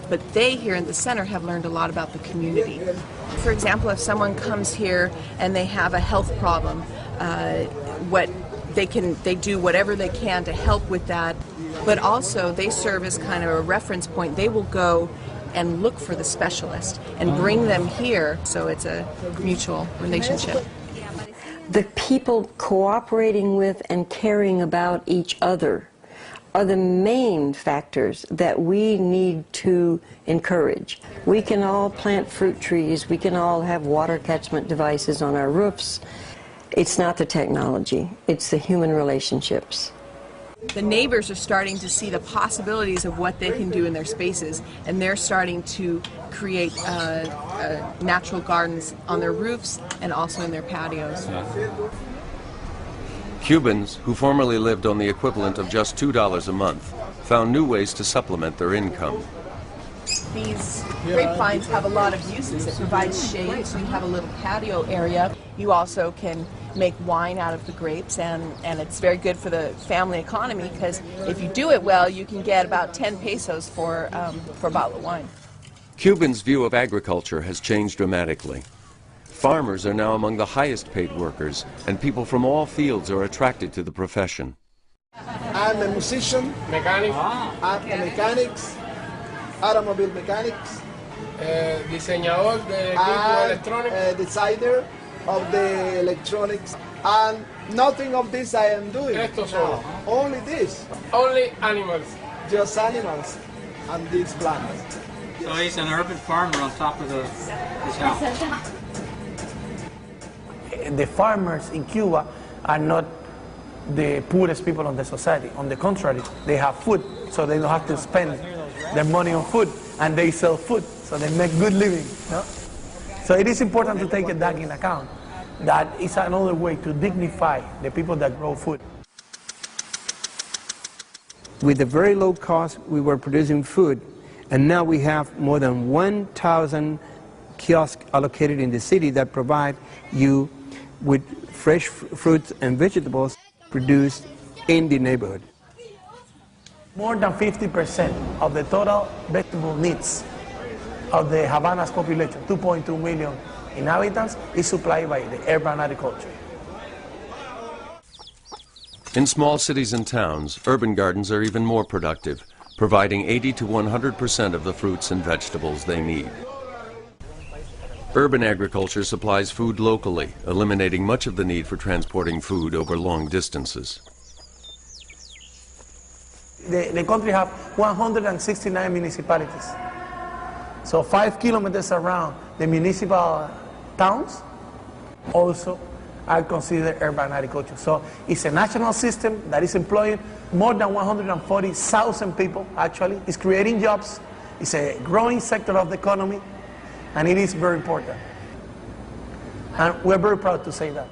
but they here in the center have learned a lot about the community. For example, if someone comes here and they have a health problem, they do whatever they can to help with that, but also they serve as kind of a reference point. They will go and look for the specialist and bring them here, so it's a mutual relationship. The people cooperating with and caring about each other are the main factors that we need to encourage. We can all plant fruit trees, we can all have water catchment devices on our roofs. It's not the technology, it's the human relationships. The neighbors are starting to see the possibilities of what they can do in their spaces, and they're starting to create natural gardens on their roofs and also in their patios. Cubans, who formerly lived on the equivalent of just $2 a month, found new ways to supplement their income. These grapevines have a lot of uses. It provides shade, so you have a little patio area. You also can make wine out of the grapes, and it's very good for the family economy, because if you do it well, you can get about 10 pesos for a bottle of wine. Cubans' view of agriculture has changed dramatically. Farmers are now among the highest paid workers, and people from all fields are attracted to the profession. I'm a musician, I'm a mechanics, automobile mechanics, diseñador de equipos electrónicos, designer of the electronics, and nothing of this I am doing. Esto solo. Only this. Only animals. Just animals and these plants. So he's an urban farmer on top of his house. The farmers in Cuba are not the poorest people in the society. On the contrary, they have food, so they don't have to spend their money on food, and they sell food, so they make good living. No? So it is important to take that in account. That is another way to dignify the people that grow food. With a very low cost, we were producing food, and now we have more than 1,000 kiosks allocated in the city that provide you with fresh fruits and vegetables produced in the neighborhood. More than 50% of the total vegetable needs of the Havana's population, 2.2 million inhabitants, is supplied by the urban agriculture. In small cities and towns, urban gardens are even more productive, providing 80 to 100% of the fruits and vegetables they need. Urban agriculture supplies food locally, eliminating much of the need for transporting food over long distances. The country has 169 municipalities. So 5 kilometers around the municipal towns also are considered urban agriculture. So it's a national system that is employing more than 140,000 people, actually. It's creating jobs. It's a growing sector of the economy, and it is very important. And we're very proud to say that.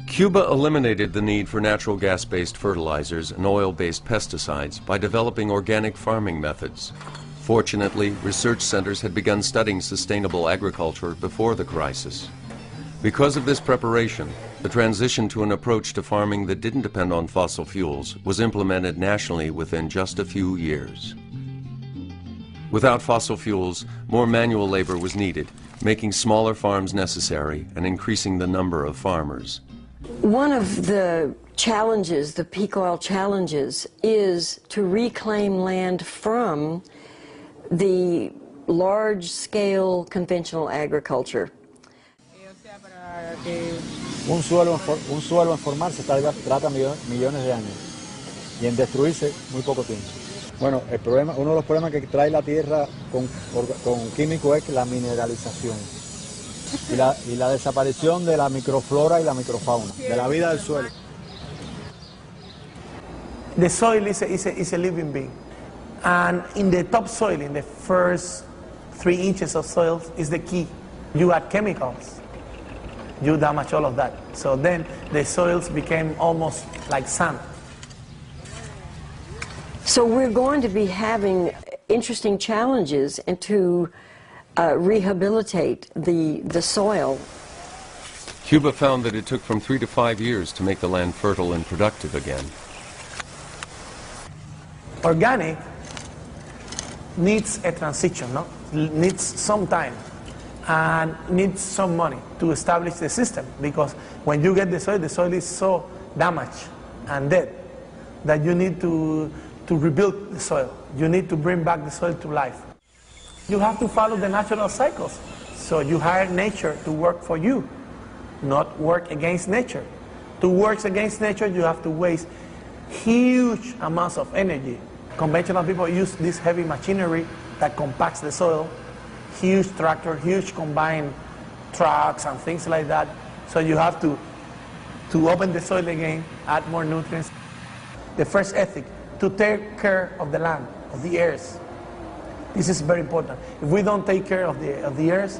Cuba eliminated the need for natural gas-based fertilizers and oil-based pesticides by developing organic farming methods. Fortunately, research centers had begun studying sustainable agriculture before the crisis. Because of this preparation, the transition to an approach to farming that didn't depend on fossil fuels was implemented nationally within just a few years. Without fossil fuels, more manual labor was needed, making smaller farms necessary and increasing the number of farmers. One of the challenges, the peak oil challenges, is to reclaim land from the large-scale conventional agriculture. Un suelo en formarse trata millones de años y en destruirse muy poco tiempo. Bueno, uno de los problemas que trae la tierra con químicos es la mineralización y la desaparición de la microflora y la microfauna, de la vida del suelo. The soil is a living being. And in the topsoil, in the first 3 inches of soil, is the key. You add chemicals, you damage all of that. So then the soils became almost like sand. So we're going to be having interesting challenges and to rehabilitate the soil. Cuba found that it took from 3 to 5 years to make the land fertile and productive again. Organic needs a transition, no? Needs some time and needs some money to establish the system, because when you get the soil is so damaged and dead that you need to rebuild the soil. You need to bring back the soil to life. You have to follow the natural cycles. So you hire nature to work for you, not work against nature. To work against nature, you have to waste huge amounts of energy. Conventional people use this heavy machinery that compacts the soil, huge tractor, huge combine trucks and things like that. So you have to open the soil again, add more nutrients. The first ethic, to take care of the land, of the earth. This is very important. If we don't take care of the earth,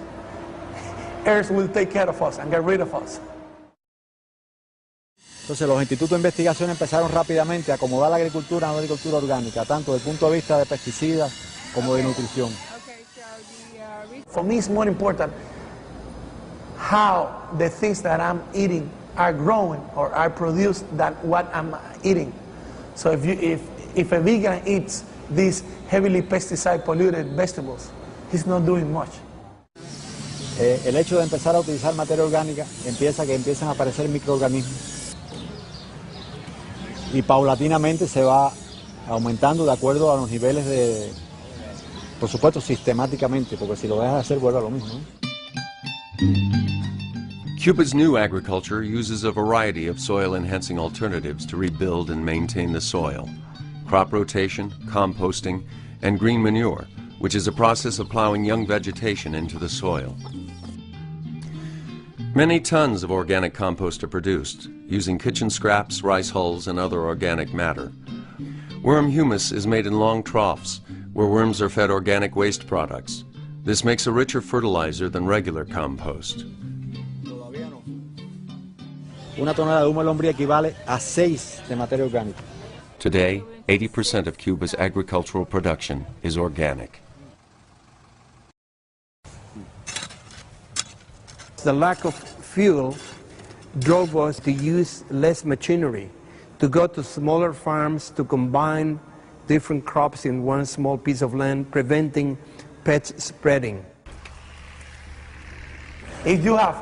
earth will take care of us and get rid of us. Entonces los institutos de investigación empezaron rápidamente a acomodar la agricultura a una agricultura orgánica, tanto desde el punto de vista de pesticidas como de nutrición. For me it's more important how the things that I'm eating are growing or are produced than what I'm eating. So if a vegan eats these heavily pesticide polluted vegetables, he's not doing much. El hecho de empezar a utilizar materia orgánica empiezan a aparecer microorganismos y paulatinamente se va aumentando de acuerdo a los niveles de, por supuesto sistemáticamente, porque si lo dejas de hacer vuelve a lo mismo, Cuba's new agriculture uses a variety of soil-enhancing alternatives to rebuild and maintain the soil. Crop rotation, composting, and green manure, which is a process of plowing young vegetation into the soil. Many tons of organic compost are produced, using kitchen scraps, rice hulls, and other organic matter. Worm humus is made in long troughs, where worms are fed organic waste products. This makes a richer fertilizer than regular compost. Una tonelada de humo de lombriz equivale a 6 de materia orgánica. Today, 80% of Cuba's agricultural production is organic. The lack of fuel drove us to use less machinery, to go to smaller farms, to combine different crops in one small piece of land, preventing pest spreading. If you have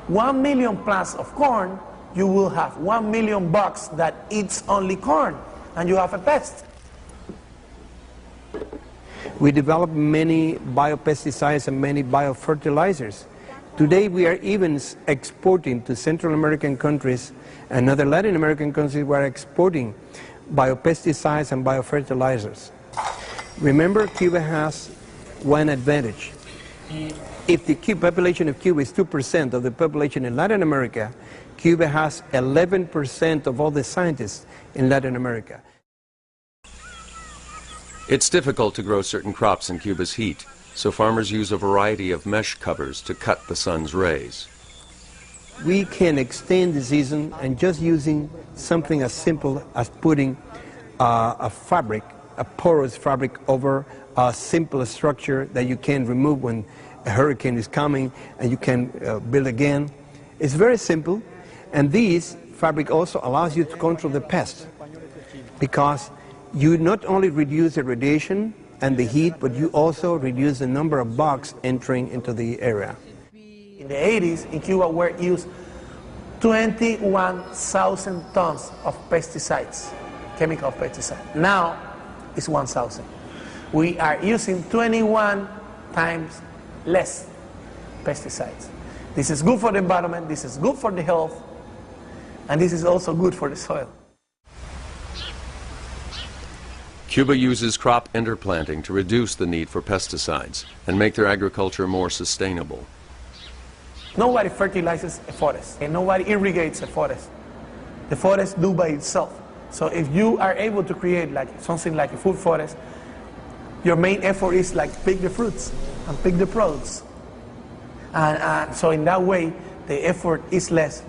1 million plants of corn, you will have 1 million bugs that eats only corn, and you have a pest. We developed many biopesticides and many biofertilizers. Today we are even exporting to Central American countries and other Latin American countries. We are exporting biopesticides and biofertilizers. Remember, Cuba has one advantage. If the population of Cuba is 2% of the population in Latin America, Cuba has 11% of all the scientists in Latin America. It's difficult to grow certain crops in Cuba's heat, so farmers use a variety of mesh covers to cut the sun's rays. We can extend the season and just using something as simple as putting a fabric, a porous fabric over a simple structure that you can remove when a hurricane is coming and you can build again. It's very simple, and this fabric also allows you to control the pest, because you not only reduce the radiation and the heat, but you also reduce the number of bugs entering into the area. In the 80s, in Cuba were used 21,000 tons of pesticides, chemical pesticides. Now it's 1,000. We are using 21 times less pesticides. This is good for the environment, this is good for the health, and this is also good for the soil. Cuba uses crop interplanting to reduce the need for pesticides and make their agriculture more sustainable. Nobody fertilizes a forest, and nobody irrigates a forest. The forest do by itself. So if you are able to create like something like a food forest, your main effort is like pick the fruits and pick the products. And so in that way, the effort is less.